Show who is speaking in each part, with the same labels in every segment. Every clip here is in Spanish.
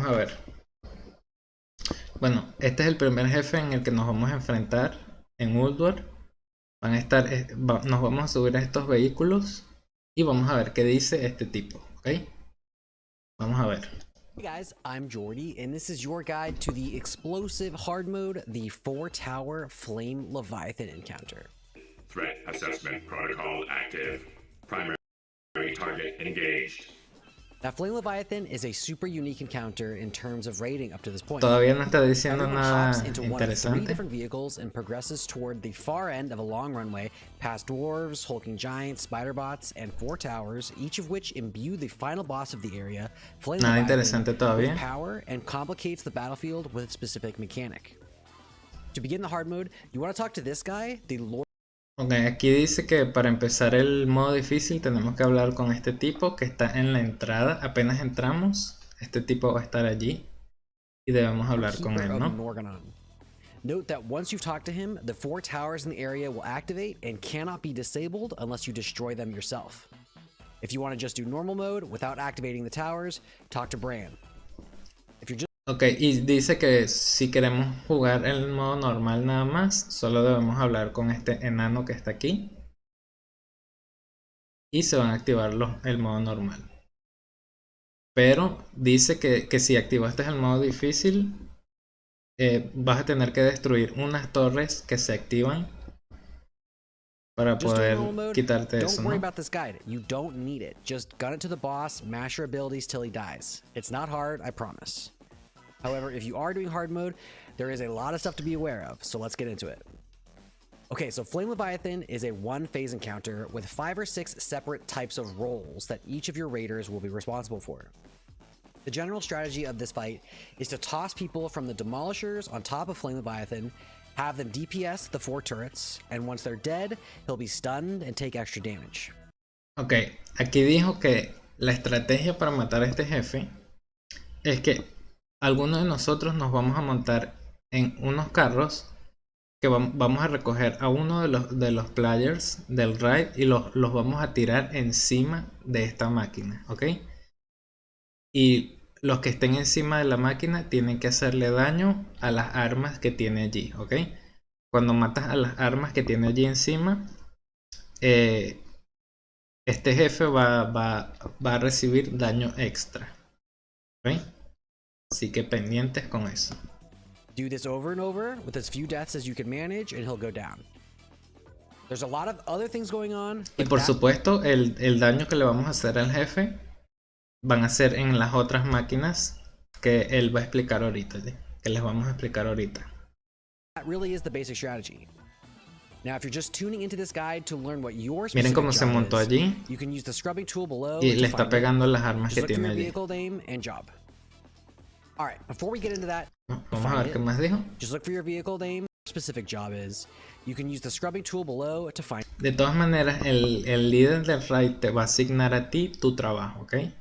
Speaker 1: vamos a ver. Bueno, este es el primer jefe en el que nos vamos a enfrentar en Ulduar. Van a estar, nos vamos a subir a estos vehículos y vamos a ver qué dice este tipo, ¿ok? Vamos a ver.
Speaker 2: Hey guys, I'm Jordy, and this is your guide to the explosive hard mode, the 4-tower Flame Leviathan encounter.
Speaker 3: Threat assessment protocol active. Primary target engaged.
Speaker 2: Now, Flame Leviathan is a super unique encounter in terms of rating up to this point.
Speaker 1: Todavía no está diciendo
Speaker 2: Everyone
Speaker 1: nada
Speaker 2: hops into one of 3
Speaker 1: interesante.
Speaker 2: different vehicles and progresses toward the far end of a long runway, past dwarves, hulking giants, spider bots, and 4 towers, each of which imbue the final boss of the area, Flame
Speaker 1: Nada
Speaker 2: Leviathan,
Speaker 1: interesante todavía.
Speaker 2: with power and complicates the battlefield with a specific mechanic. To begin the hard mode, you want to talk to this guy, the Lord.
Speaker 1: Ok, aquí dice que para empezar el modo difícil tenemos que hablar con este tipo que está en la entrada. Apenas entramos, este tipo va a estar allí y debemos hablar con él, ¿no?
Speaker 2: Note that once you've talked to him, the 4 towers in the area will activate and cannot be disabled unless you destroy them yourself. If you want to just do normal mode without activating the towers, talk to Bran. If you're just
Speaker 1: Ok, y dice que si queremos jugar el modo normal nada más, solo debemos hablar con este enano que está aquí. Y se van a activar el modo normal. Pero dice que si activaste el modo difícil, vas a tener que destruir unas torres que se activan para poder quitarte eso,
Speaker 2: don't worry
Speaker 1: ¿no?
Speaker 2: about this guide. You don't need it. Just gun it to the boss, mash your abilities till he dies. It's not hard, I promise. However, if you are doing hard mode, there is a lot of stuff to be aware of, so let's get into it. Okay, so Flame Leviathan is a 1-phase encounter with 5 or 6 separate types of roles that each of your raiders will be responsible for. The general strategy of this fight is to toss people from the demolishers on top of Flame Leviathan, have them DPS the 4 turrets, and once they're dead, he'll be stunned and take extra damage.
Speaker 1: Ok, aquí dijo que la estrategia para matar a este jefe es que algunos de nosotros nos vamos a montar en unos carros que vamos a recoger a uno de los players del raid y los vamos a tirar encima de esta máquina, ¿ok? Y los que estén encima de la máquina tienen que hacerle daño a las armas que tiene allí, ¿ok? Cuando matas a las armas que tiene allí encima, este jefe va a recibir daño extra, ¿ok? Así que pendientes con eso.
Speaker 2: Do this over and over with as few deaths as you can manage and he'll go down. There's a lot of other things going on.
Speaker 1: Y por supuesto el daño que le vamos a hacer al jefe van a ser en las otras máquinas que él va a explicar ahorita, ¿sí? Que les vamos a explicar ahorita.
Speaker 2: That really is the basic strategy. Now, if you're just tuning into this guide to learn what your
Speaker 1: Miren
Speaker 2: specific
Speaker 1: cómo se
Speaker 2: job
Speaker 1: montó
Speaker 2: is,
Speaker 1: allí
Speaker 2: you can use the scrubbing tool below
Speaker 1: y
Speaker 2: to
Speaker 1: le está
Speaker 2: find it.
Speaker 1: pegando las armas
Speaker 2: Just
Speaker 1: que
Speaker 2: look for
Speaker 1: tiene
Speaker 2: your
Speaker 1: allí.
Speaker 2: vehicle name and job. All right, before we get into that,
Speaker 1: Vamos a ver qué más dijo.
Speaker 2: just look for your vehicle name, specific job is. You can use the scrubbing tool below to find
Speaker 1: De todas maneras, el líder del raid te va a asignar a ti tu trabajo, ¿ok?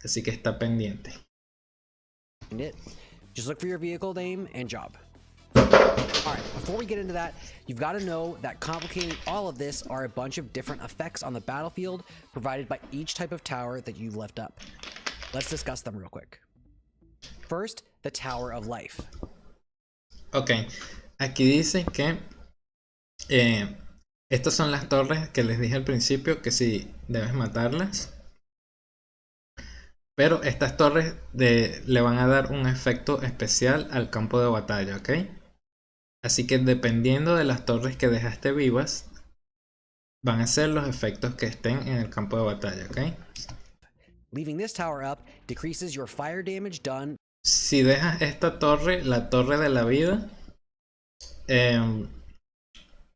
Speaker 1: Así que está pendiente.
Speaker 2: it. Just look for your vehicle name and job. All right, before we get into that, you've got to know that complicating all of this are a bunch of different effects on the battlefield provided by each type of tower that you've left up. Let's discuss them real quick. First, the Tower of Life.
Speaker 1: Ok, aquí dice que estas son las torres que les dije al principio que sí debes matarlas. Pero estas torres le van a dar un efecto especial al campo de batalla, ¿ok? Así que dependiendo de las torres que dejaste vivas, van a ser los efectos que estén en el campo de batalla, ¿ok?
Speaker 2: Leaving this tower up decreases your fire damage done.
Speaker 1: Si dejas esta torre, la torre de la vida,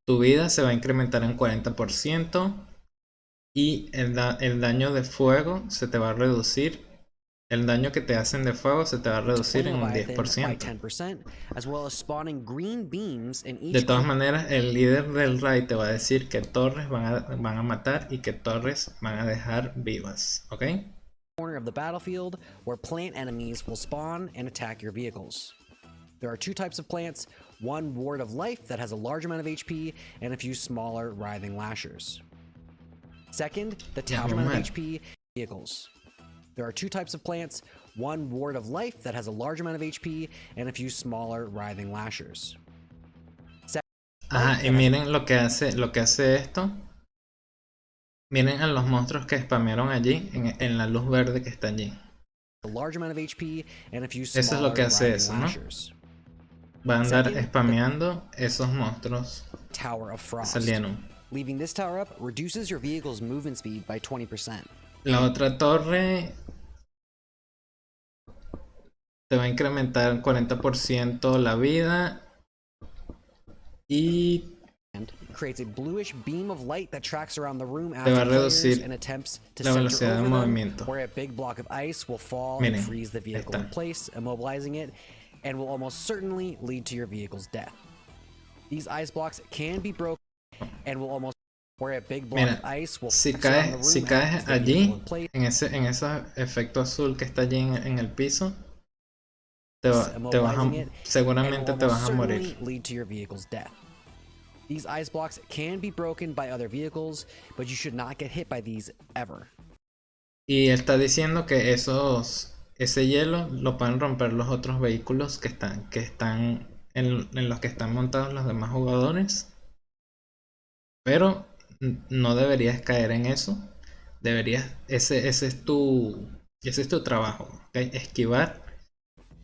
Speaker 1: tu vida se va a incrementar en 40% y el daño de fuego se te va a reducir. El daño que te hacen de fuego se te va a reducir en un 10%. De todas maneras, el líder del raid te va a decir qué torres van a matar y qué torres van a dejar vivas, ¿ok?
Speaker 2: Corner of the battlefield where plant enemies will spawn and attack your vehicles. There are 2 types of plants, one Ward of Life that has a large amount of HP and a few smaller writhing lashers. Second, the Tower amount of HP vehicles. There are 2 types of plants, one ward of life that has a large amount of HP, and a few smaller writhing lashers.
Speaker 1: Ajá, y miren lo que hace esto. Miren a los monstruos que spamearon allí, en la luz verde que está allí.
Speaker 2: A large amount of HP and a few
Speaker 1: Eso es
Speaker 2: smaller
Speaker 1: lo que hace
Speaker 2: writhing
Speaker 1: eso, ¿no?
Speaker 2: lashers.
Speaker 1: Va a andar
Speaker 2: Second,
Speaker 1: spameando esos monstruos
Speaker 2: Tower of
Speaker 1: que
Speaker 2: Frost.
Speaker 1: salieron.
Speaker 2: Leaving this tower up reduces your vehicle's movement speed by 20%.
Speaker 1: La otra torre te va a incrementar 40% la vida y
Speaker 2: Creates a bluish beam of light that tracks around the room
Speaker 1: te va
Speaker 2: after
Speaker 1: a
Speaker 2: players
Speaker 1: reducir
Speaker 2: and attempts to
Speaker 1: la
Speaker 2: center
Speaker 1: velocidad de
Speaker 2: over them,
Speaker 1: movimiento.
Speaker 2: where a big block of ice will fall
Speaker 1: Miren,
Speaker 2: and freeze the vehicle in place, immobilizing it, and will almost certainly lead to your vehicle's death. These ice blocks can be broken and will almost where a big block
Speaker 1: Mira,
Speaker 2: of ice will
Speaker 1: si
Speaker 2: pass around the room
Speaker 1: caes
Speaker 2: after the
Speaker 1: allí,
Speaker 2: vehicle in place,
Speaker 1: en ese efecto azul que está allí en el piso, te vas
Speaker 2: immobilizing it,
Speaker 1: seguramente
Speaker 2: and
Speaker 1: te
Speaker 2: will
Speaker 1: vas a
Speaker 2: almost
Speaker 1: morir.
Speaker 2: certainly lead to your vehicle's death. These ice blocks can be broken by other vehicles, but you should not get hit by these ever.
Speaker 1: Y está diciendo que ese hielo lo pueden romper los otros vehículos que están en los que están montados los demás jugadores. Pero no deberías caer en eso. Ese es tu trabajo, ¿okay? Esquivar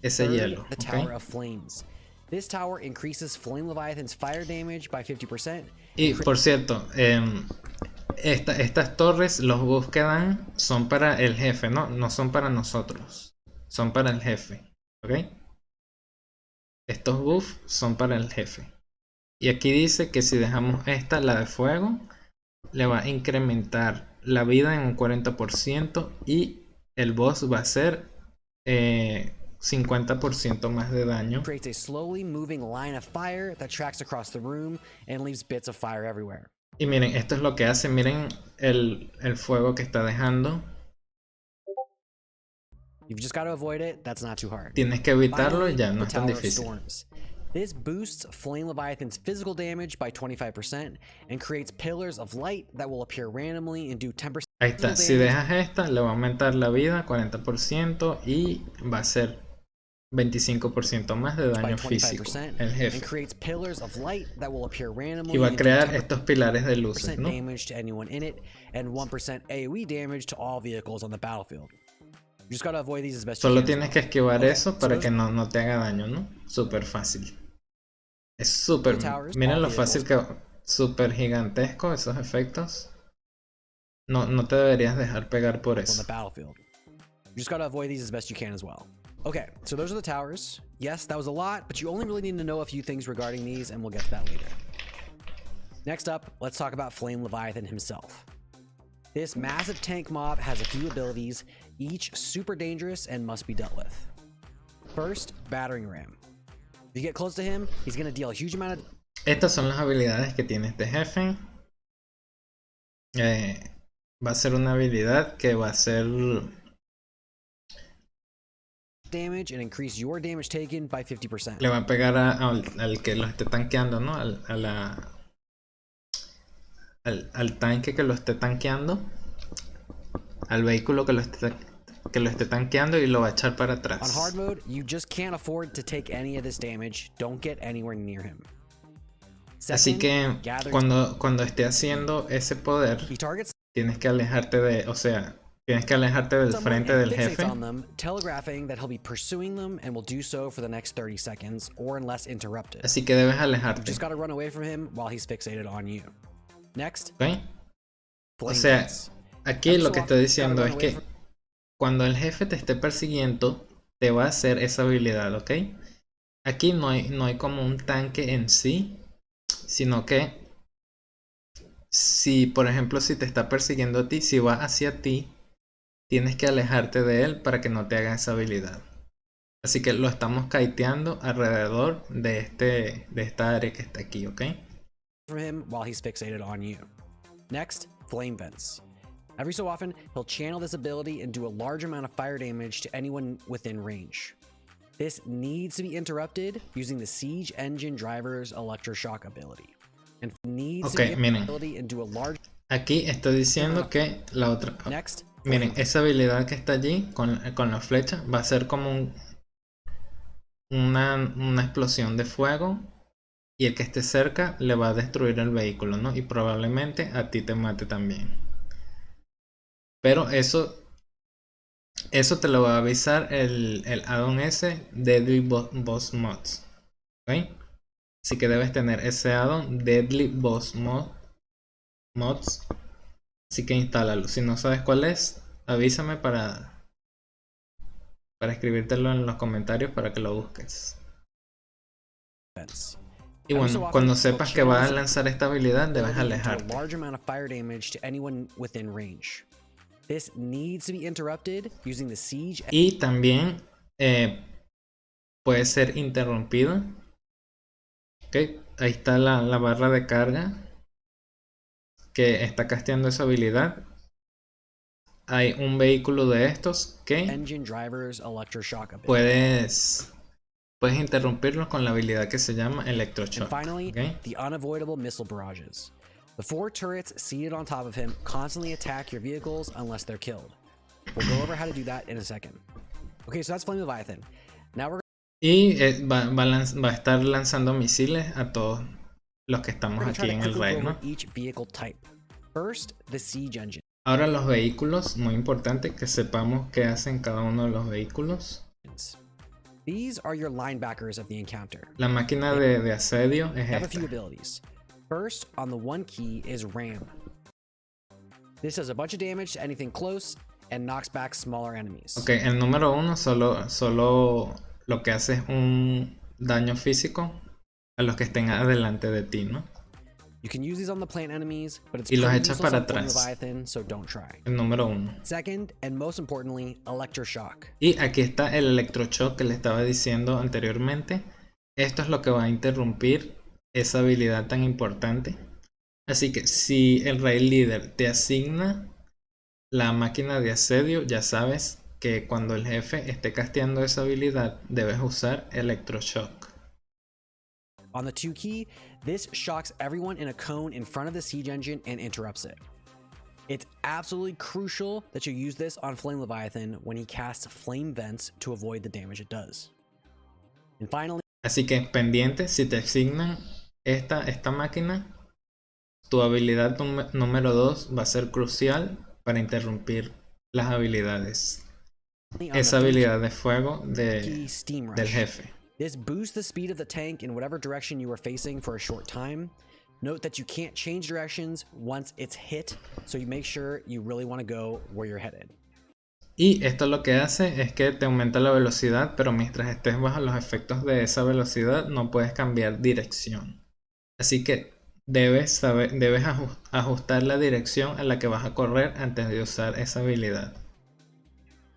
Speaker 1: ese
Speaker 2: Third,
Speaker 1: hielo,
Speaker 2: the
Speaker 1: ¿okay?
Speaker 2: Tower of Flames. This tower increases Flame Leviathan's fire damage by 50%.
Speaker 1: Y por cierto, estas torres, los buffs que dan son para el jefe, no son para nosotros. Son para el jefe, ¿ok? Estos buffs son para el jefe. Y aquí dice que si dejamos la de fuego, le va a incrementar la vida en un 40% y el boss va a ser 50% más de daño.
Speaker 2: Creates a slowly moving line of fire that tracks across the room and leaves bits of fire everywhere.
Speaker 1: Y miren, esto es lo que hace. Miren el fuego que está dejando.
Speaker 2: You've just got to avoid it. That's not too hard.
Speaker 1: Tienes que evitarlo y ya, no
Speaker 2: the
Speaker 1: es tan
Speaker 2: Tower of
Speaker 1: difícil.
Speaker 2: Storms. This boosts Flame Leviathan's physical damage by 25% and creates pillars of light that will appear randomly and do 10%.
Speaker 1: Ahí está, si dejas esta, le va a aumentar la vida 40% y va a ser 25% más de daño físico el jefe. Y va a crear estos pilares de luces, ¿no?
Speaker 2: Damage to anyone in it and 1% AoE damage to all vehicles on the battlefield. You just gotta avoid these as best you
Speaker 1: Solo
Speaker 2: can.
Speaker 1: tienes que esquivar eso para que no te haga daño, ¿no? Súper fácil. Es súper... Miren lo fácil que... Súper gigantesco esos efectos. No te deberías dejar pegar por eso.
Speaker 2: On the battlefield. You just gotta avoid these as best you can as well. Okay, so those are the towers. Yes, that was a lot, but you only really need to know a few things regarding these, and we'll get to that later. Next up, let's talk about Flame Leviathan himself. This massive tank mob has a few abilities, each super dangerous and must be dealt with. First, Battering Ram. If you get close to him, he's going to deal a huge amount of...
Speaker 1: Estas son las habilidades que tiene este jefe. Va a ser una habilidad que va a ser...
Speaker 2: damage and increase your damage taken by 50%.
Speaker 1: Le va a pegar al que lo esté tanqueando, ¿no? Al tanque que lo esté tanqueando, al vehículo que lo esté tanqueando y lo va a echar para atrás.
Speaker 2: On hard mode, you just can't afford to take any of this damage. Don't get anywhere near him. Second,
Speaker 1: así que cuando esté haciendo ese poder, tienes que alejarte del frente del jefe. Así que debes alejarte. ¿Okay? O sea, aquí lo que estoy diciendo es que cuando el jefe te esté persiguiendo, te va a hacer esa habilidad, ¿ok? Aquí no hay como un tanque en sí, sino que si, por ejemplo, si te está persiguiendo a ti, si va hacia ti, tienes que alejarte de él para que no te haga esa habilidad. Así que lo estamos kiteando alrededor de esta área que está aquí, ¿ok?
Speaker 2: From him while he's fixated on you. Next, Flame Vents. Every so often, he'll channel this ability and do a large amount of fire damage to anyone within range. This needs to be interrupted using the Siege Engine Driver's Electroshock ability. And needs to be
Speaker 1: miren.
Speaker 2: ability and do a large...
Speaker 1: Aquí estoy diciendo que la otra...
Speaker 2: Next,
Speaker 1: Miren, esa habilidad que está allí con la flecha va a ser como una explosión de fuego. Y el que esté cerca le va a destruir el vehículo, ¿no? Y probablemente a ti te mate también. Pero eso te lo va a avisar el add-on ese Deadly Boss Mods. ¿Ok? Así que debes tener ese add-on Deadly Boss Mods. Así que instálalo. Si no sabes cuál es, avísame para escribírtelo en los comentarios para que lo busques. Y bueno, cuando sepas que vas a lanzar esta habilidad, debes alejarte. Y también puede ser interrumpido. Ok, ahí está la barra de carga que está casteando esa habilidad. Hay un vehículo de estos que puedes interrumpirlo con la habilidad que se llama electroshock.
Speaker 2: And finally,
Speaker 1: ¿Okay?
Speaker 2: the unavoidable missile barrages. The 4 turrets seated on top of him constantly attack your vehicles unless they're killed. We'll go over how to do that in a second. Okay, so that's Flame Leviathan. Now we're
Speaker 1: va a estar lanzando misiles a todos los que estamos aquí en el raid, ¿no?
Speaker 2: each vehicle type. First, the siege engine.
Speaker 1: Ahora los vehículos, muy importante que sepamos qué hacen cada uno de los vehículos.
Speaker 2: These are your linebackers of the encounter.
Speaker 1: La máquina de asedio es
Speaker 2: have a few
Speaker 1: esta.
Speaker 2: abilities. First, on the 1 key is Ram. This does a bunch of damage to anything close and knocks back smaller enemies.
Speaker 1: Ok, el número 1 solo lo que hace es un daño físico a los que estén adelante de ti, ¿no?
Speaker 2: You can use these on the plant enemies, but it's
Speaker 1: Y los
Speaker 2: pretty
Speaker 1: echas
Speaker 2: useless
Speaker 1: para
Speaker 2: on Flame
Speaker 1: atrás.
Speaker 2: Leviathan, so don't try.
Speaker 1: El número 1.
Speaker 2: Second, and most importantly, Electroshock.
Speaker 1: Y aquí está el electroshock que le estaba diciendo anteriormente. Esto es lo que va a interrumpir esa habilidad tan importante. Así que si el raid leader te asigna la máquina de asedio, ya sabes que cuando el jefe esté casteando esa habilidad debes usar electroshock.
Speaker 2: On the 2 key, this shocks everyone in a cone in front of the siege engine and interrupts it. It's absolutely crucial that you use this on Flame Leviathan when he casts flame vents to avoid the damage it does. And finally,
Speaker 1: así que pendiente, si te asignan esta máquina, tu habilidad número 2 va a ser crucial para interrumpir las habilidades. Esa habilidad de fuego del jefe.
Speaker 2: This boosts the speed of the tank in whatever direction you are facing for a short time. Note that you can't change directions once it's hit, so you make sure you really want to go where you're headed.
Speaker 1: Y esto lo que hace es que te aumenta la velocidad, pero mientras estés bajo los efectos de esa velocidad no puedes cambiar dirección. Así que debes ajustar la dirección a la que vas a correr antes de usar esa habilidad.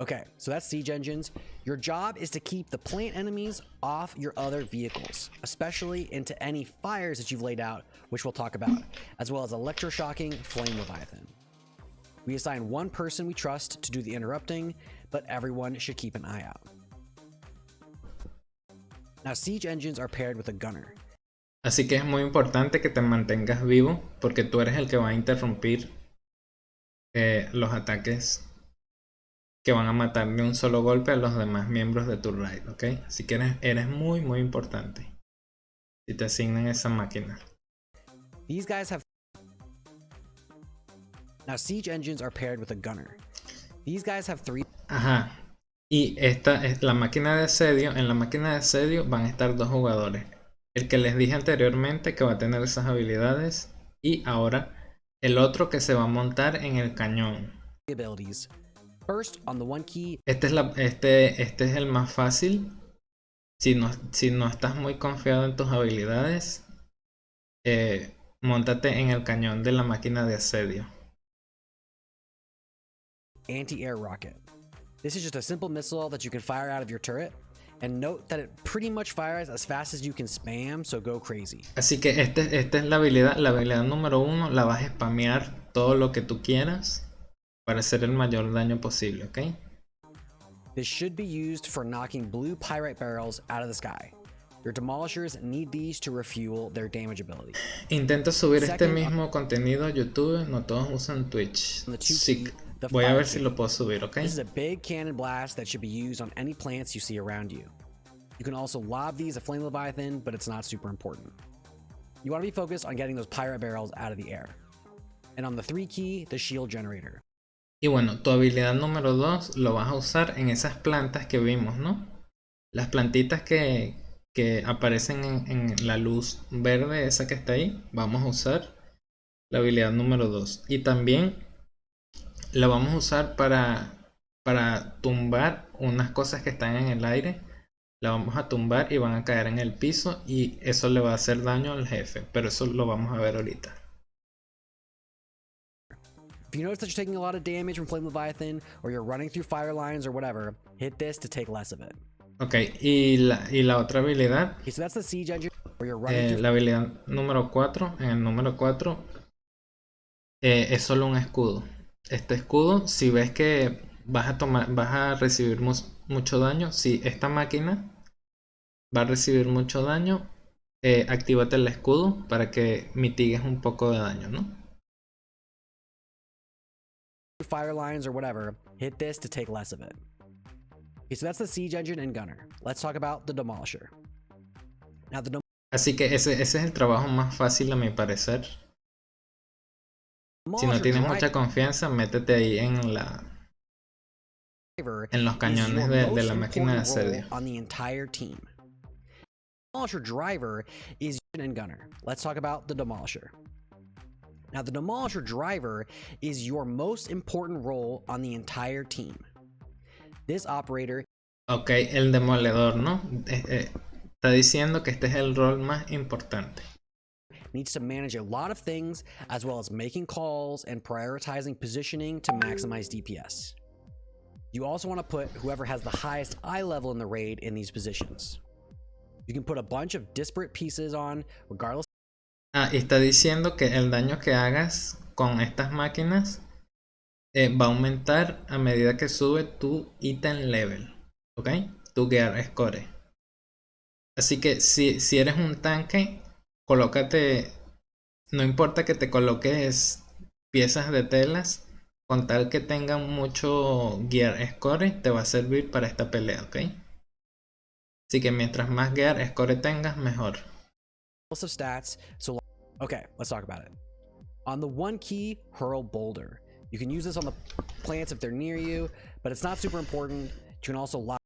Speaker 2: Okay, so that's siege engines. Your job is to keep the plant enemies off your other vehicles, especially into any fires that you've laid out, which we'll talk about, as well as electroshocking Flame Leviathan. We assign one person we trust to do the interrupting, but everyone should keep an eye out. Now, siege engines are paired with a gunner.
Speaker 1: Así que es muy importante que te mantengas vivo, porque tú eres el que va a interrumpir los ataques que van a matar de un solo golpe a los demás miembros de tu raid, ¿ok? Así que eres muy muy importante si te asignan esa máquina.
Speaker 2: These guys have... Now, siege engines are paired with a gunner. These guys have 3...
Speaker 1: Ajá. Y esta es la máquina de asedio. En la máquina de asedio van a estar 2 jugadores. El que les dije anteriormente que va a tener esas habilidades. Y ahora el otro que se va a montar en el cañón.
Speaker 2: Abilities. First, on the 1 key.
Speaker 1: Este es el más fácil. Si no estás muy confiado en tus habilidades, móntate en el cañón de la máquina de asedio.
Speaker 2: Anti-air rocket. This is just a simple missile that you can fire out of your turret. And note that it pretty much fires as fast as you can spam, so go crazy.
Speaker 1: Así que esta es la habilidad número 1. La vas a spamear todo lo que tú quieras para hacer el mayor daño posible, ¿ok?
Speaker 2: This should be used for knocking blue pyrite barrels out of the sky. Your demolishers need these to refuel their damage ability.
Speaker 1: Intenta subir este mismo contenido a YouTube, no todos usan Twitch.
Speaker 2: the
Speaker 1: Voy a
Speaker 2: fire
Speaker 1: ver si
Speaker 2: king.
Speaker 1: lo puedo subir, ¿ok?
Speaker 2: This is a big cannon blast that should be used on any plants you see around you. You can also lob these at Flame Leviathan, but it's not super important. You want to be focused on getting those pirate barrels out of the air. And on the 3 key, the shield generator.
Speaker 1: Y bueno, tu habilidad número 2 lo vas a usar en esas plantas que vimos, ¿no? Las plantitas que aparecen en la luz verde, esa que está ahí, vamos a usar la habilidad número 2. Y también la vamos a usar para tumbar unas cosas que están en el aire. La vamos a tumbar y van a caer en el piso y eso le va a hacer daño al jefe, pero eso lo vamos a ver ahorita.
Speaker 2: If you notice that you're taking a lot of damage from Flame Leviathan, or you're running through fire lines or whatever, hit this to take less of it.
Speaker 1: Ok, y la otra habilidad,
Speaker 2: Okay, so that's the siege engine, where you're running through.
Speaker 1: la habilidad número 4, en el número 4 es solo un escudo. Este escudo, si ves que vas a recibir mucho daño, si esta máquina va a recibir mucho daño, actívate el escudo para que mitigues un poco de daño, ¿no?
Speaker 2: Fire lines or whatever, hit this to take less of it. Okay, so that's the siege engine and gunner. Let's talk about the demolisher. Now the
Speaker 1: Así que ese es el trabajo más fácil a mi parecer. Si no tienes mucha confianza, métete ahí en los cañones de la máquina de asedio.
Speaker 2: On the entire team. Demolisher driver is and gunner. Let's talk about the demolisher. Now the demolisher driver is your most important role on the entire team. This operator.
Speaker 1: Ok, el demoledor, ¿no? Está diciendo que este es el rol más importante.
Speaker 2: Needs to manage a lot of things, as well as making calls and prioritizing positioning to maximize DPS. You also want to put whoever has the highest eye level in the raid in these positions. You can put a bunch of disparate pieces on, regardless.
Speaker 1: Y está diciendo que el daño que hagas con estas máquinas va a aumentar a medida que sube tu item level, ¿ok? Tu gear score. Así que si eres un tanque, colócate, no importa que te coloques piezas de telas, con tal que tengan mucho gear score, te va a servir para esta pelea, ¿ok? Así que mientras más gear score tengas, mejor.
Speaker 2: Of stats, so okay, let's talk about it. On the 1 key, hurl boulder. You can use this on the plants if they're near you, but it's not super important. You can also lob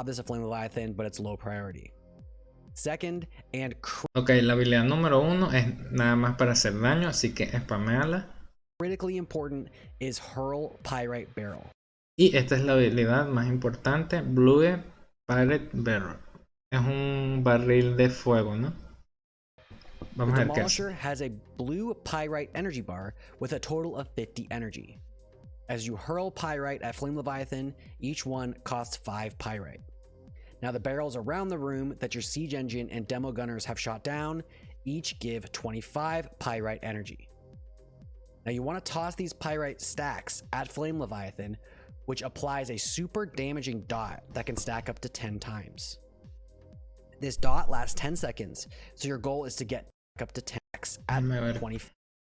Speaker 2: this at Flame Leviathan, but it's low priority. Second, and
Speaker 1: ok, la habilidad número 1 es nada más para hacer daño, así que spameala.
Speaker 2: Critically important is hurl pyrite barrel.
Speaker 1: Y esta es la habilidad más importante, Blue Pirate Barrel. Es un barril de fuego, ¿no? Vamos
Speaker 2: The
Speaker 1: a ver qué
Speaker 2: demolisher
Speaker 1: hace.
Speaker 2: has a blue pyrite energy bar with a total of 50 energy. As you hurl pyrite at Flame Leviathan, each one costs 5 pyrite. Now the barrels around the room that your siege engine and demo gunners have shot down each give 25 pyrite energy. Now you want to toss these pyrite stacks at Flame Leviathan, which applies a super damaging dot that can stack up to 10 times. This dot lasts 10 seconds, so your goal is to get up to 10 stacks at 20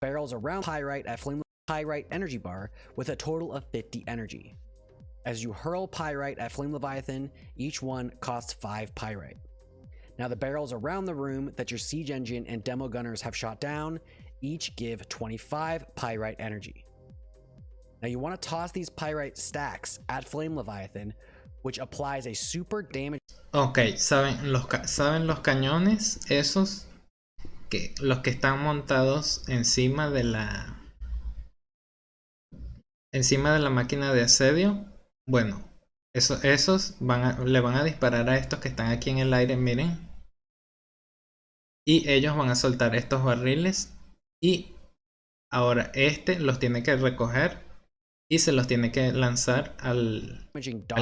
Speaker 2: barrels around pyrite at Flame Pyrite energy bar with a total of 50 energy. As you hurl pyrite at Flame Leviathan, each one costs 5 pyrite. Now the barrels around the room that your siege engine and demo gunners have shot down each give 25 pyrite energy. Now you want to toss these pyrite stacks at Flame Leviathan, which applies a super damage.
Speaker 1: Ok, ¿saben los cañones esos? Los que están montados encima de la máquina de asedio. Bueno, esos le van a disparar a estos que están aquí en el aire, miren. Y ellos van a soltar estos barriles. Y ahora los tiene que recoger y se los tiene que lanzar al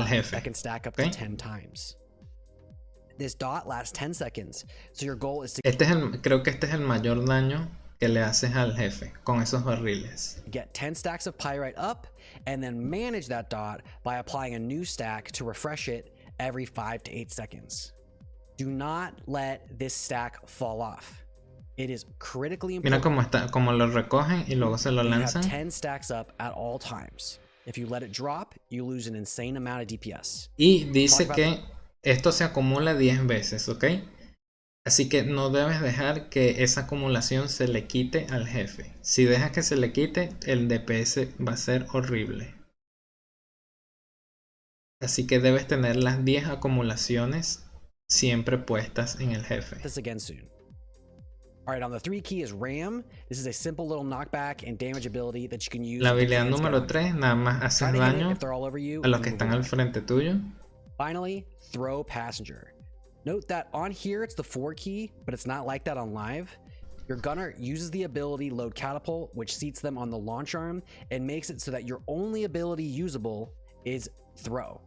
Speaker 1: jefe.
Speaker 2: That can stack up to 10 times. This dot lasts 10 seconds, so your goal is to
Speaker 1: creo que este es el mayor daño que le haces al jefe con esos barriles.
Speaker 2: Get 10 stacks of pyrite up and then manage that dot by applying a new stack to refresh it every 5 to 8 seconds. Do not let this stack fall off. It is critically important.
Speaker 1: Mira cómo lo recogen y luego se lo
Speaker 2: You have
Speaker 1: lanzan.
Speaker 2: 10 stacks up at all times. If you let it drop, you lose an insane amount of DPS.
Speaker 1: Y dice que esto se acumula 10 veces, ¿ok? Así que no debes dejar que esa acumulación se le quite al jefe. Si dejas que se le quite, el DPS va a ser horrible. Así que debes tener las 10 acumulaciones siempre puestas en el jefe.
Speaker 2: This again soon. All right, on the 3 key is Ram. This is a simple little knockback and damage ability that you can use.
Speaker 1: La habilidad número 3, nada más haces daño a los que están al frente tuyo.
Speaker 2: Finally, throw passenger. Note that on here it's the 4 key, but it's not like that on live. Your gunner uses the ability load catapult, which seats them on the launch arm and makes it so that your only ability usable is throw.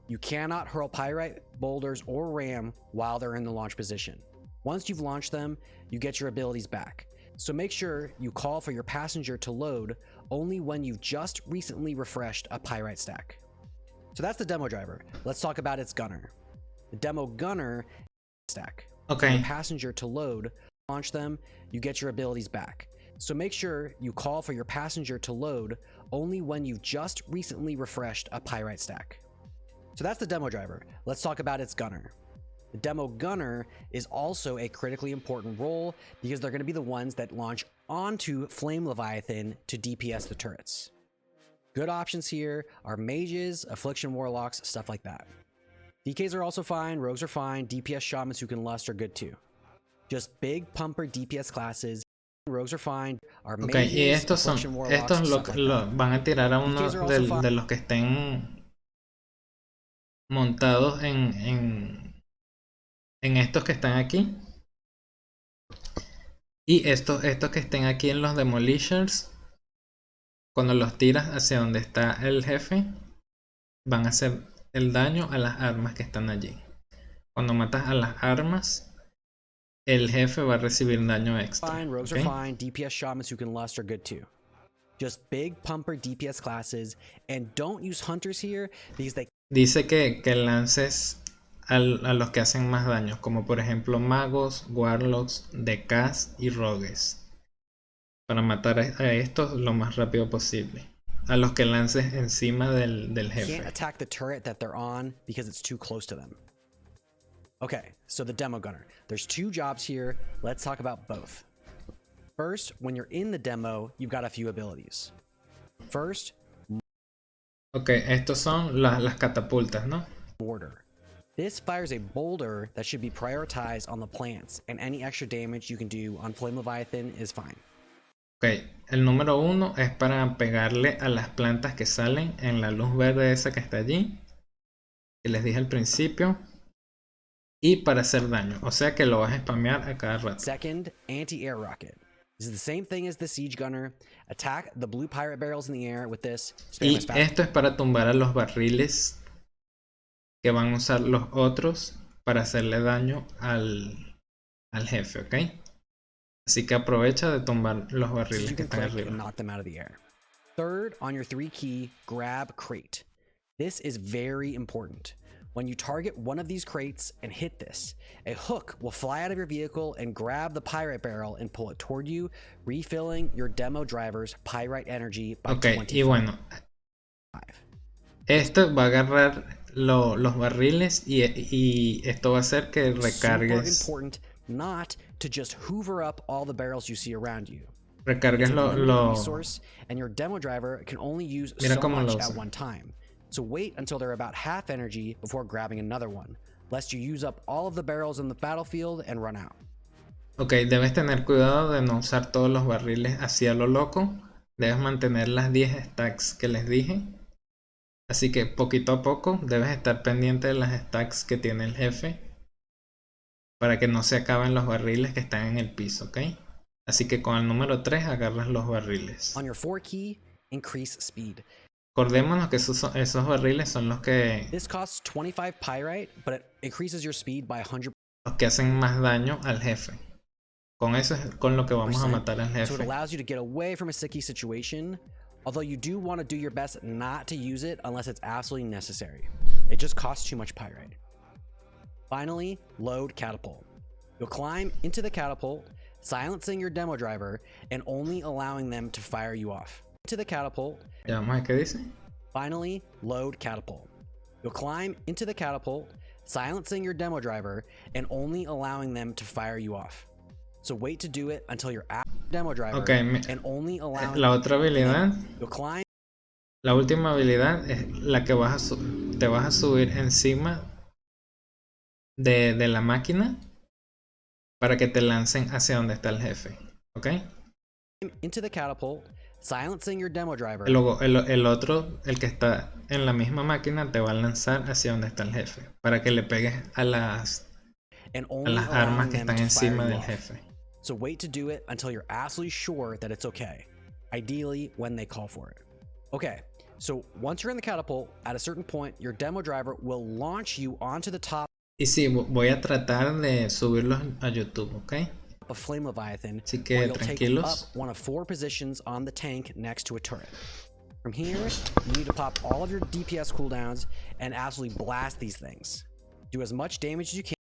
Speaker 2: You cannot hurl pyrite, boulders, or ram while they're in the launch position. Once you've launched them, you get your abilities back. So make sure you call for your passenger to load only when you've just recently refreshed a pyrite stack. So that's the demo driver. Let's talk about its gunner. The demo gunner stack.
Speaker 1: Okay.
Speaker 2: For your passenger to load, launch them, you get your abilities back. So make sure you call for your passenger to load only when you've just recently refreshed a pyrite stack. So that's the demo driver. Let's talk about its gunner. The demo gunner is also a critically important role because they're going to be the ones that launch onto Flame Leviathan to DPS the turrets. Good options here are mages, affliction warlocks, stuff like that. DKs are also fine, rogues are fine, DPS shamans who can lust are good too. Just big pumper DPS classes, rogues are fine, are mages,
Speaker 1: Ok, y estos van a tirar a uno de los que estén montados en estos que están aquí. Y estos que estén aquí en los demolishers, cuando los tiras hacia donde está el jefe, van a hacer el daño a las armas que están allí. Cuando matas a las armas, el jefe va a recibir daño extra.
Speaker 2: Fine, rogues are fine, DPS shamans who can lust are good too. Just big pumper DPS classes, and don't use hunters here because they...
Speaker 1: Dice que lances a los que hacen más daño, como por ejemplo magos, warlocks, DKs y rogues, para matar a estos lo más rápido posible. A los que lances encima del jefe.
Speaker 2: Can't attack the turret that they're on because it's too close to them. Okay, so the demo gunner. There's 2 jobs here. Let's talk about both. First, when you're in the demo, you've got a few abilities. First,
Speaker 1: ok, estos son las catapultas, ¿no?
Speaker 2: Mortar. This fires a boulder that should be prioritized on the plants, and any extra damage you can do on Flame Leviathan is fine.
Speaker 1: Ok, el número 1 es para pegarle a las plantas que salen en la luz verde esa que está allí, que les dije al principio, y para hacer daño, o sea que lo vas a spamear a cada rato.
Speaker 2: Second, anti-air rocket. This is the same thing as the siege gunner. Attack the blue pirate barrels in the air with this.
Speaker 1: Y esto es para tumbar a los barriles que van a usar los otros para hacerle daño al jefe, ¿ok? Así que aprovecha de tumbar los barriles que están arriba.
Speaker 2: Knock them out of the air. Third, on your 3 key, grab crate. This is very important. When you target one of these crates and hit this, a hook will fly out of your vehicle and grab the pyrite barrel and pull it toward you, refilling your demo driver's pyrite energy by 25.
Speaker 1: Y bueno, esto va a agarrar los barriles y esto va a hacer que recargues.
Speaker 2: Super important not to just hoover up all the barrels you see around you.
Speaker 1: Recargues
Speaker 2: resource, and your demo driver can only use so much at one time. So wait until they're about half energy before grabbing another one, lest you use up all of the barrels in the battlefield and run out.
Speaker 1: Ok, debes tener cuidado de no usar todos los barriles hacia lo loco. Debes mantener las 10 stacks que les dije. Así que poquito a poco debes estar pendiente de las stacks que tiene el jefe, para que no se acaben los barriles que están en el piso, ¿ok? Así que con el número 3 agarras los barriles.
Speaker 2: On your 4 key, increase speed.
Speaker 1: Acordémonos que esos barriles son los que...
Speaker 2: This costs 25 pyrite, but it increases your speed by 100%.
Speaker 1: Los que hacen más daño al jefe. Con eso es con lo que vamos a matar al jefe.
Speaker 2: So it allows you to get away from a sticky situation, although you do want to do your best not to use it unless it's absolutely necessary. It just costs too much pyrite. Finally, load catapult. You'll climb into the catapult, silencing your demo driver and only allowing them to fire you off. To the catapult.
Speaker 1: Ya vamos a ver qué dice.
Speaker 2: Finally, load catapult. You'll climb into the catapult, silencing your demo driver and only allowing them to fire you off. So wait to do it until you're at demo driver
Speaker 1: Ok,
Speaker 2: and only allowing
Speaker 1: la otra habilidad,
Speaker 2: you'll climb
Speaker 1: la última habilidad es la que te vas a subir encima de la máquina para que te lancen hacia donde está el jefe. ¿Ok?
Speaker 2: into the catapult, silencing your demo driver.
Speaker 1: Luego el otro, el que está en la misma máquina, te va a lanzar hacia donde está el jefe para que le pegues a las armas que están encima del jefe.
Speaker 2: So wait to do it until you're absolutely sure that it's okay. Ideally, when they call for it. Okay, so once you're in the catapult, at a certain point, your demo driver will launch you onto the top
Speaker 1: Y sí, voy a tratar de subirlos a YouTube, ¿ok?
Speaker 2: of Flame Leviathan,
Speaker 1: Así que
Speaker 2: where you'll take
Speaker 1: tranquilos.
Speaker 2: up one of 4 positions on the tank next to a turret. From here, you need to pop all of your DPS cooldowns and absolutely blast these things. Do as much damage as you can.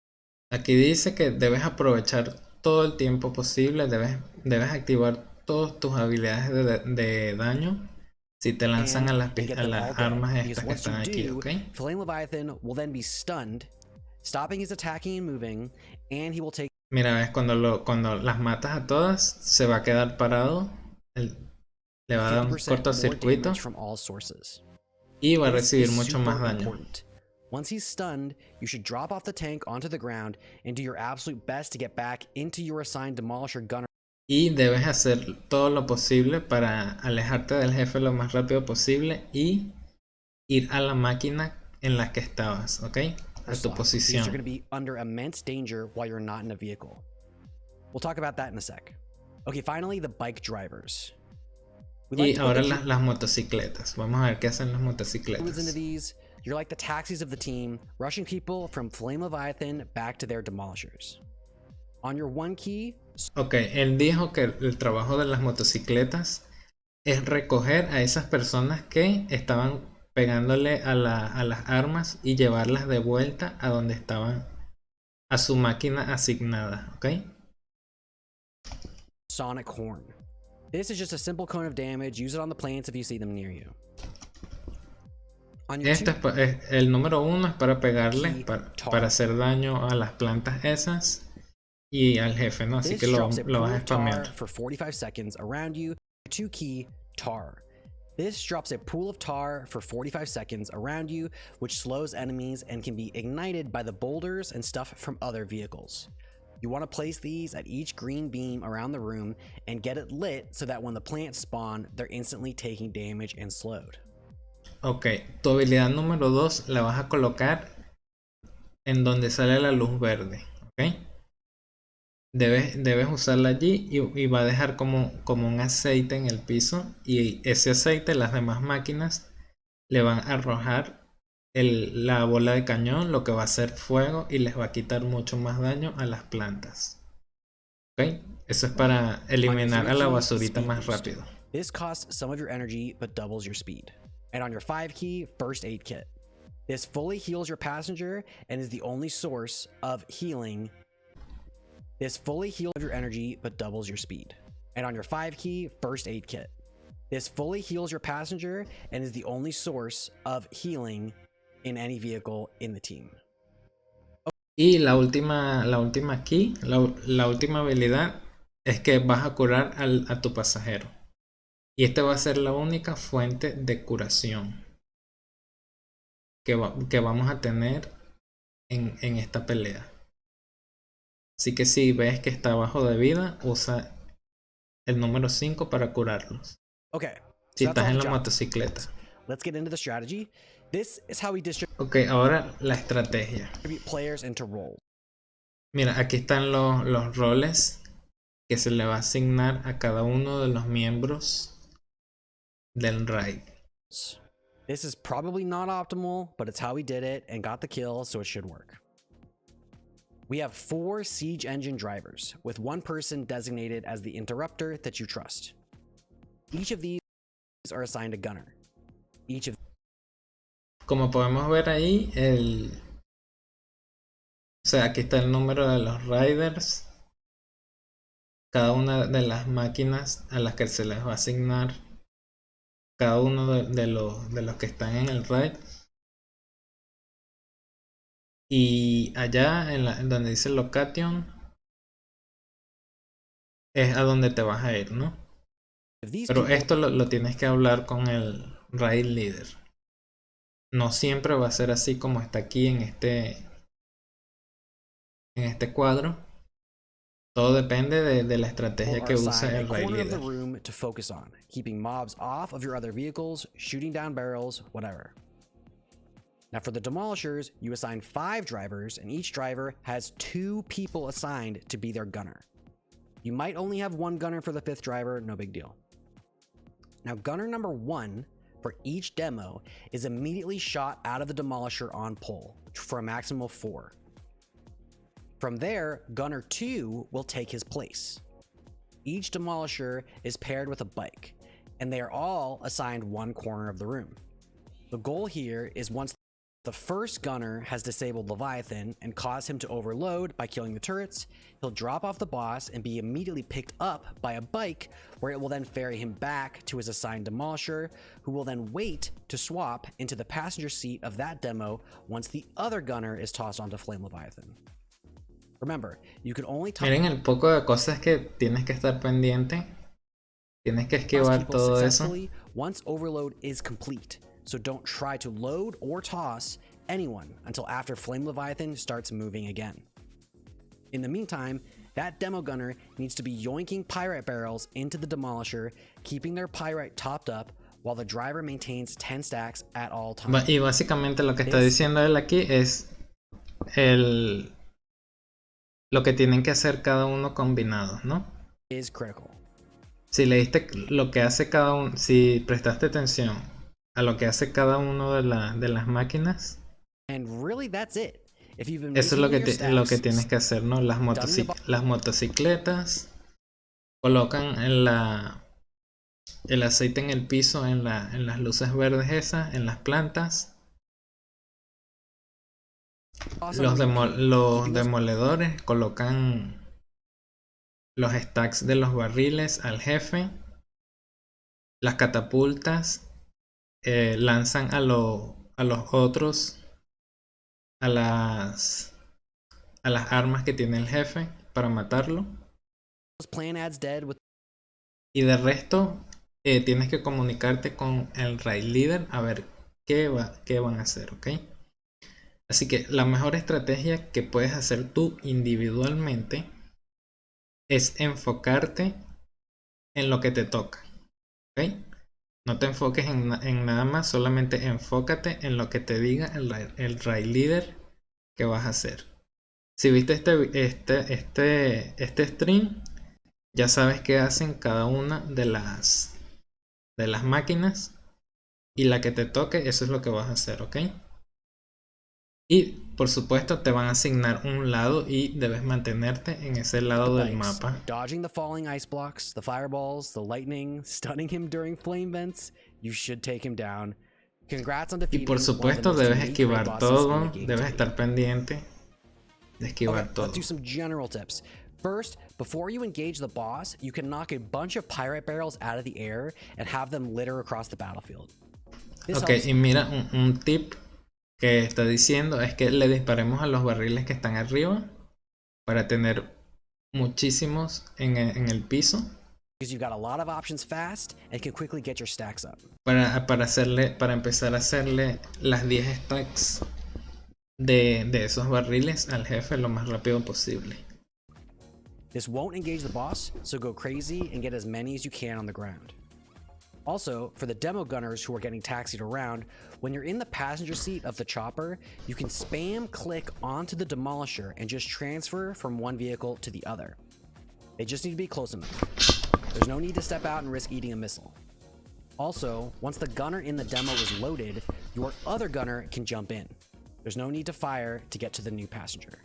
Speaker 1: Aquí dice que debes aprovechar todo el tiempo posible, debes activar todas tus habilidades de daño si te lanzan a las armas estas que están aquí, ¿ok?
Speaker 2: Flame Leviathan will then be stunned, stopping his attacking and moving, and he will take.
Speaker 1: Mira, ves, cuando las matas a todas, se va a quedar parado, le va a dar un
Speaker 2: 50% more
Speaker 1: cortocircuito
Speaker 2: damage from all sources.
Speaker 1: y va a
Speaker 2: This
Speaker 1: recibir
Speaker 2: is
Speaker 1: mucho
Speaker 2: super
Speaker 1: más daño.
Speaker 2: important. Once he's stunned, you should drop off the tank onto the ground and do your absolute best to get back into your assigned demolisher gunner.
Speaker 1: Y debes hacer todo lo posible para alejarte del jefe lo más rápido posible y ir a la máquina en la que estabas, ¿ok? A tu
Speaker 2: These are
Speaker 1: posición.
Speaker 2: going to be under immense danger while you're not in a vehicle. We'll talk about that in a sec. Okay, finally, the bike drivers.
Speaker 1: Y ahora las motocicletas. Vamos a ver qué hacen las
Speaker 2: Into
Speaker 1: motocicletas.
Speaker 2: these, you're like the taxis of the team, rushing people from Flame Leviathan back to their demolishers. On your 1 key.
Speaker 1: Ok, él dijo que el trabajo de las motocicletas es recoger a esas personas que estaban pegándole a las armas y llevarlas de vuelta a donde estaban, a su máquina asignada, ¿ok?
Speaker 2: Sonic Horn. This is just a simple cone of damage. Use it on the plants if you see them near you. On your
Speaker 1: El número 1 es para pegarle, para hacer daño a las plantas esas y al jefe, ¿no? Así que lo vas a spamear.
Speaker 2: For 45 seconds around you. 2 key tar. This drops a pool of tar for 45 seconds around you, which slows enemies and can be ignited by the boulders and stuff from other vehicles. You want to place these at each green beam around the room and get it lit so that when the plants spawn, they're instantly taking damage and slowed.
Speaker 1: Ok, tu habilidad número 2 la vas a colocar en donde sale la luz verde, ¿ok? Debes usarla allí y va a dejar como un aceite en el piso, y ese aceite las demás máquinas le van a arrojar la bola de cañón, lo que va a hacer fuego y les va a quitar mucho más daño a las plantas. ¿Ok? Eso es para eliminar a la basurita más rápido.
Speaker 2: This costs some of your energy but doubles your speed. And on your 5 key, first aid kit. This fully heals your passenger and is the only source of healing. This fully heals your energy but doubles your speed. And on your 5 key, first aid kit. This fully heals your passenger and is the only source of healing in any vehicle in the team.
Speaker 1: Y la última key, la última habilidad es que vas a curar a tu pasajero. Y esta va a ser la única fuente de curación que vamos a tener en esta pelea. Así que si ves que está bajo de vida, usa el número 5 para curarlos.
Speaker 2: Okay.
Speaker 1: Si
Speaker 2: So
Speaker 1: estás en la motocicleta.
Speaker 2: Let's get into the strategy. This is how we distribute
Speaker 1: Ok, ahora la estrategia.
Speaker 2: players into roles.
Speaker 1: Mira, aquí están los roles que se le va a asignar a cada uno de los miembros del raid.
Speaker 2: This is probably not optimal, but it's how we did it and got the kill, so it should work. We have 4 siege engine drivers, with 1 person designated as the interrupter that you trust. Each of these are assigned a gunner.
Speaker 1: Como podemos ver ahí, o sea, aquí está el número de los riders, cada una de las máquinas a las que se les va a asignar cada uno de los que están en el raid. Y allá en donde dice location es a donde te vas a ir, ¿no? Pero esto lo tienes que hablar con el raid leader. No siempre va a ser así como está aquí en este cuadro. Todo depende de la estrategia que use el raid leader.
Speaker 2: Room to focus on, keeping mobs off of your other vehicles, shooting down barrels, whatever. Now for the demolishers, you assign 5 drivers, and each driver has 2 people assigned to be their gunner. You might only have 1 gunner for the 5th driver, no big deal. Now gunner number 1 for each demo is immediately shot out of the demolisher on pole for a maximum of 4. From there, gunner 2 will take his place. Each demolisher is paired with a bike, and they are all assigned 1 corner of the room. The goal here is once the first gunner has disabled Leviathan and caused him to overload by killing the turrets, he'll drop off the boss and be immediately picked up by a bike, where it will then ferry him back to his assigned demolisher, who will then wait to swap into the passenger seat of that demo once the other gunner is tossed onto Flame Leviathan. Remember, you can only
Speaker 1: Miren el poco de cosas que tienes que estar pendiente. Tienes que esquivar todo eso.
Speaker 2: Once overload is complete. So don't try to load or toss anyone until after Flame Leviathan starts moving again. In the meantime, that demo gunner needs to be yoinking pyrite barrels into the demolisher, keeping their pyrite topped up while the driver maintains 10 stacks at all times.
Speaker 1: Y básicamente lo que está diciendo él aquí es lo que tienen que hacer cada uno combinados, ¿no?
Speaker 2: Is critical.
Speaker 1: Si leíste lo que hace cada uno, si prestaste atención a lo que hace cada uno de las máquinas,
Speaker 2: and really that's it. If you've been
Speaker 1: eso es lo que tienes que hacer, ¿no? Las motocicletas colocan el aceite en el piso, en las luces verdes esas, en las plantas. Los demoledores colocan los stacks de los barriles al jefe. Las catapultas lanzan a los otros a las armas que tiene el jefe para matarlo. Y de resto tienes que comunicarte con el raid leader a ver qué van a hacer, ¿ok? Así que la mejor estrategia que puedes hacer tú individualmente es enfocarte en lo que te toca, ¿ok? No te enfoques en nada más, solamente enfócate en lo que te diga el raid leader que vas a hacer. Si viste este stream, ya sabes qué hacen cada una de las máquinas, y la que te toque, eso es lo que vas a hacer, ¿ok? Y por supuesto te van a asignar un lado y debes mantenerte en ese lado del mapa.
Speaker 2: Dodging the falling ice blocks, the fireballs, the lightning, stunning him during flame vents, you should take him down. Congrats on defeating.
Speaker 1: Y por supuesto debes esquivar todo, debes estar pendiente de esquivar todo.
Speaker 2: Let's do some general tips. First, before you engage the boss, you can knock a bunch of pyrite barrels out of the air and have them litter across the battlefield.
Speaker 1: Ok, y mira, un tip que está diciendo es que le disparemos a los barriles que están arriba para tener muchísimos en el piso, para empezar a hacerle las 10 stacks de esos barriles al jefe lo más rápido posible.
Speaker 2: This won't engage the boss, so go crazy and get as many as you can on the ground. Also, for the demo gunners who are getting taxied around, when you're in the passenger seat of the chopper, you can spam click onto the demolisher and just transfer from one vehicle to the other. They just need to be close enough. There's no need to step out and risk eating a missile. Also, once the gunner in the demo is loaded, your other gunner can jump in. There's no need to fire to get to the new passenger.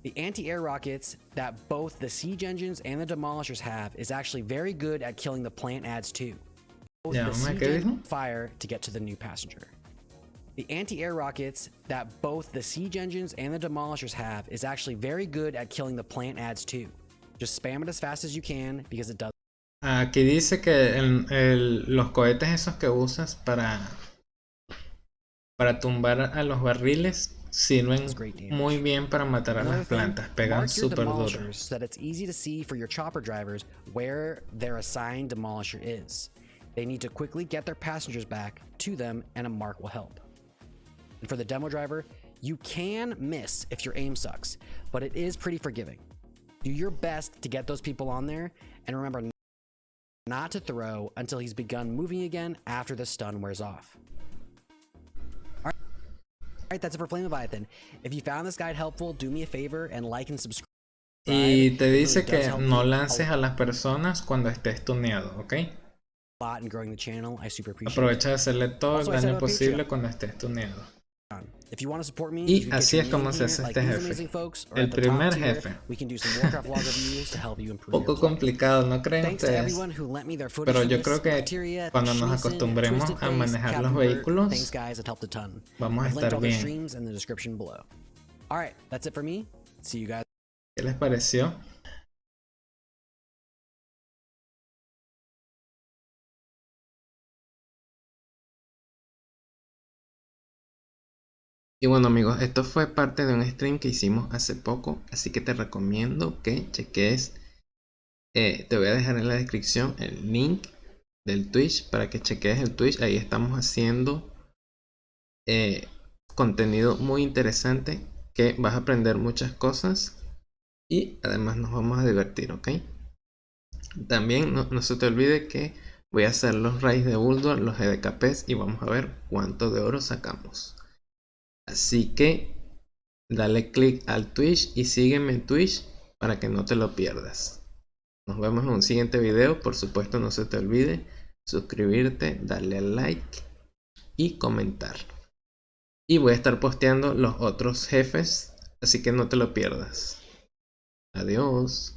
Speaker 2: The anti-air rockets that both the siege engines and the demolishers have is actually very good at killing the plant adds too. Fire to get to the new passenger. The anti-air rockets that both the siege engines and the demolishers have is actually very good at killing the plant adds too. Just spam it as fast as you can because it does.
Speaker 1: Aquí dice que los cohetes esos que usas para tumbar a los barriles sirven
Speaker 2: It's great damage.
Speaker 1: muy bien para matar a
Speaker 2: Another
Speaker 1: las
Speaker 2: thing,
Speaker 1: plantas, pegan
Speaker 2: mark your
Speaker 1: súper duro.
Speaker 2: demolishers so that it's easy to see for your chopper drivers where their assigned demolisher is. They need to quickly get their passengers back to them, and a mark will help. And for the demo driver, you can miss if your aim sucks, but it is pretty forgiving. Do your best to get those people on there, and remember not to throw until he's begun moving again after the stun wears off. Alright, that's it for Flame Leviathan. If you found this guide helpful, do me a favor and like and subscribe.
Speaker 1: Y te
Speaker 2: It
Speaker 1: dice
Speaker 2: really does
Speaker 1: que
Speaker 2: help
Speaker 1: no
Speaker 2: me
Speaker 1: lances a las personas cuando estés tuneado, ¿ok?
Speaker 2: a lot in growing the channel. I super appreciate
Speaker 1: Aprovecha
Speaker 2: it.
Speaker 1: de hacerle todo el
Speaker 2: Also, I said
Speaker 1: daño
Speaker 2: about
Speaker 1: posible
Speaker 2: Patreon.
Speaker 1: cuando estés tuneado.
Speaker 2: If you want to support me,
Speaker 1: Y
Speaker 2: you can get
Speaker 1: así
Speaker 2: your
Speaker 1: es como
Speaker 2: name
Speaker 1: se
Speaker 2: here,
Speaker 1: hace
Speaker 2: like
Speaker 1: este
Speaker 2: these
Speaker 1: jefe.
Speaker 2: amazing folks, or
Speaker 1: El
Speaker 2: at the
Speaker 1: primer
Speaker 2: top tier,
Speaker 1: jefe.
Speaker 2: we can do some Warcraft log reviews to help you improve your
Speaker 1: Poco
Speaker 2: play.
Speaker 1: complicado, ¿no creen
Speaker 2: Thanks to
Speaker 1: ustedes?
Speaker 2: everyone who lent me their footage
Speaker 1: Pero
Speaker 2: for
Speaker 1: yo
Speaker 2: this.
Speaker 1: creo que
Speaker 2: Bacteria,
Speaker 1: cuando nos
Speaker 2: Schneesen,
Speaker 1: acostumbremos
Speaker 2: Twisted
Speaker 1: a
Speaker 2: Face,
Speaker 1: manejar los
Speaker 2: Captain Bert,
Speaker 1: vehículos,
Speaker 2: thanks guys, it helped a ton.
Speaker 1: vamos a
Speaker 2: I've linked
Speaker 1: estar
Speaker 2: all their
Speaker 1: bien.
Speaker 2: streams in the description below. Alright, that's it for me. See you guys.
Speaker 1: ¿Qué les pareció? Y bueno amigos, esto fue parte de un stream que hicimos hace poco, así que te recomiendo que cheques. Te voy a dejar en la descripción el link del Twitch para que cheques el Twitch. Ahí estamos haciendo contenido muy interesante que vas a aprender muchas cosas y además nos vamos a divertir, ¿ok? También no se te olvide que voy a hacer los raids de Ulduar, los EDKPs y vamos a ver cuánto de oro sacamos. Así que dale click al Twitch y sígueme en Twitch para que no te lo pierdas. Nos vemos en un siguiente video. Por supuesto, no se te olvide suscribirte, darle al like y comentar. Y voy a estar posteando los otros jefes, así que no te lo pierdas. Adiós.